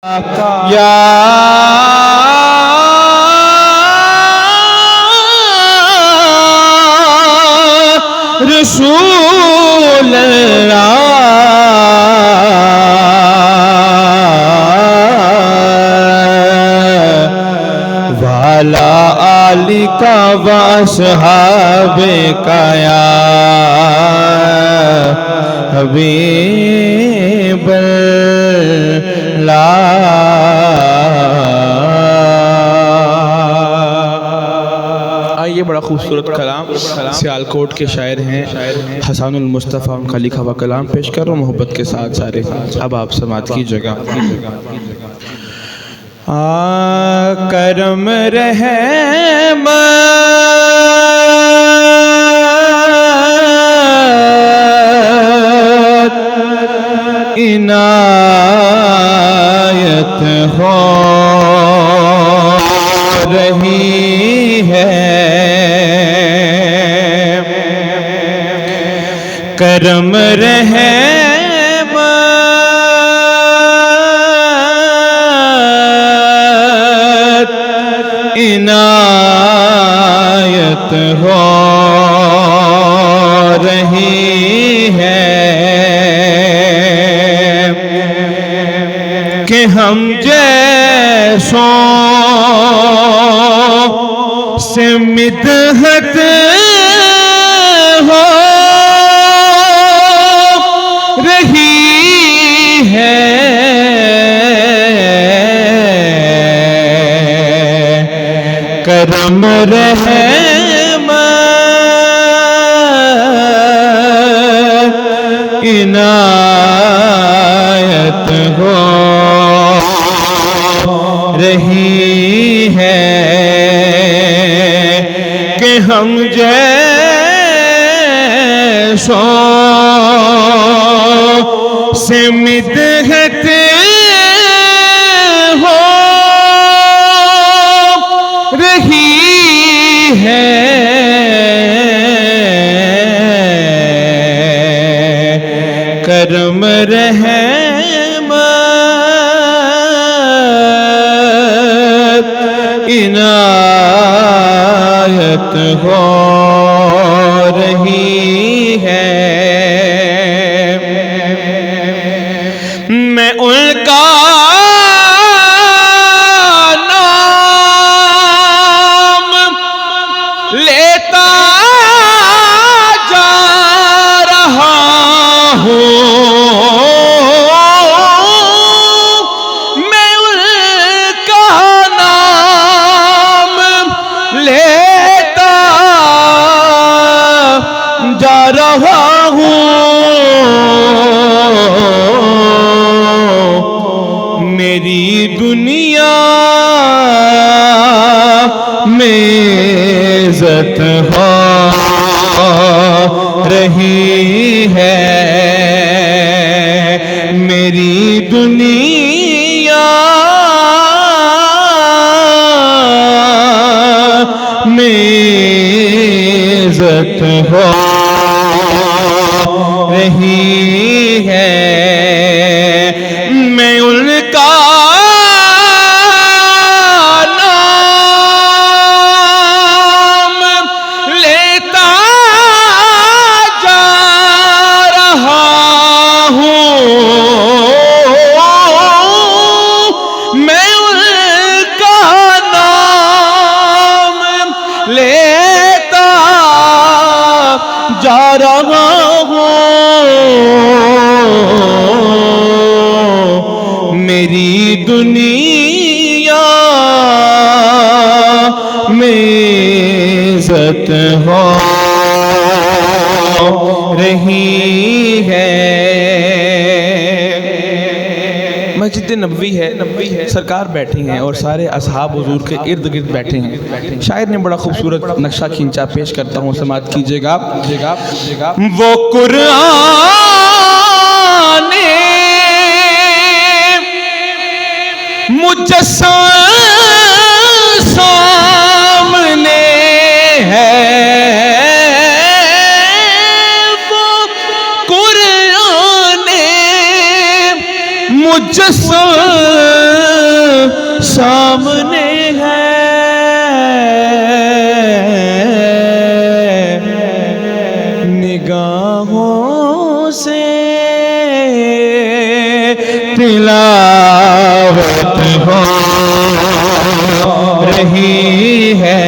या रसूल अल्लाह वाला आली का वसहाबे का या हबीब ये बड़ा खूबसूरत कलाम सियालकोट के शायर हैं हसनुल मुस्तफ़ा, उनका लिखा हुआ कलाम पेश करो मोहब्बत के साथ सारे। अब आप समात की जगह करम रहम इनायत हो रही है, करम रहम इनायत हो रही है कि हम जैसों से मिदहत हो रही है, करम रहम इनायत हो रही है कि हम जैसों से मिदहत हो रही है, करम रहम इनायत हो रही है। मैं उनका नाम लेता जा रहा हूँ, मैं उनका नाम लेता जा रहा हूँ, मेरी दुनिया में इज्जत हो रही है, मेरी दुनिया में इज्जत हो रही है। मैं उनका नाम लेता जा रहा हूँ, मैं उनका नाम लेता जा रहा हूँ, मेरी दुनिया में इज्जत हो रही है। मस्जिद नबवी है, सरकार बैठी हैं और सारे असहाब हुजूर के इर्द गिर्द बैठे हैं। शायर ने बड़ा खूबसूरत नक्शा खींचा, पेश करता हूँ, समात कीजिएगा। वो कुरान मुजस्सम सामने है, वो कुरान मुजस्सम हो रही है,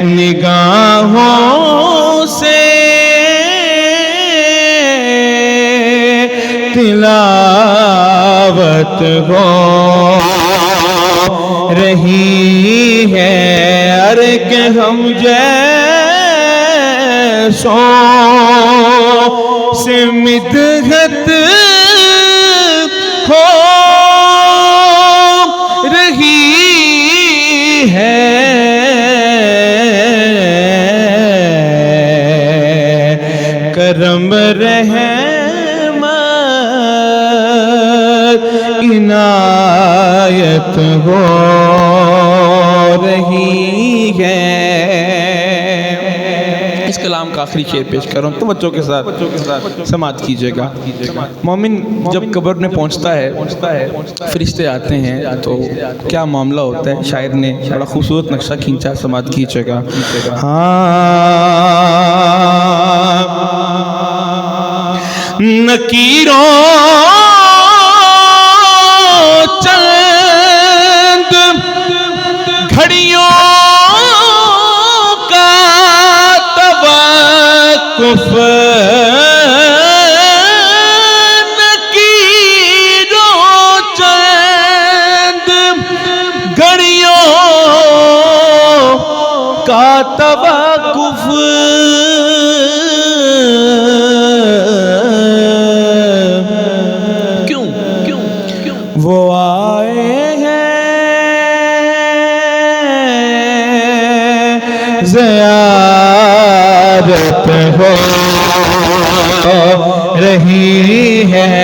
निगाहों से तिलावत हो रही है। अरे के हम जैसों से मिदहत हो रही है, करम रहमत इनायत हो रही है। इस कलाम का आखिरी शेर पेश कर रहा हूँ, तो बच्चों के साथ समात कीजिएगा। मोमिन जब कब्र में पहुँचता है, फरिश्ते आते हैं, तो क्या मामला होता है, शायर ने बड़ा खूबसूरत नक्शा खींचा, समात कीजिएगा। नकीरों चंद घड़ियों का तवक्कुफ, नकीरों चंद घड़ियों का तवक्कुफ, वो आए हैं ज़ियारत हो रही है,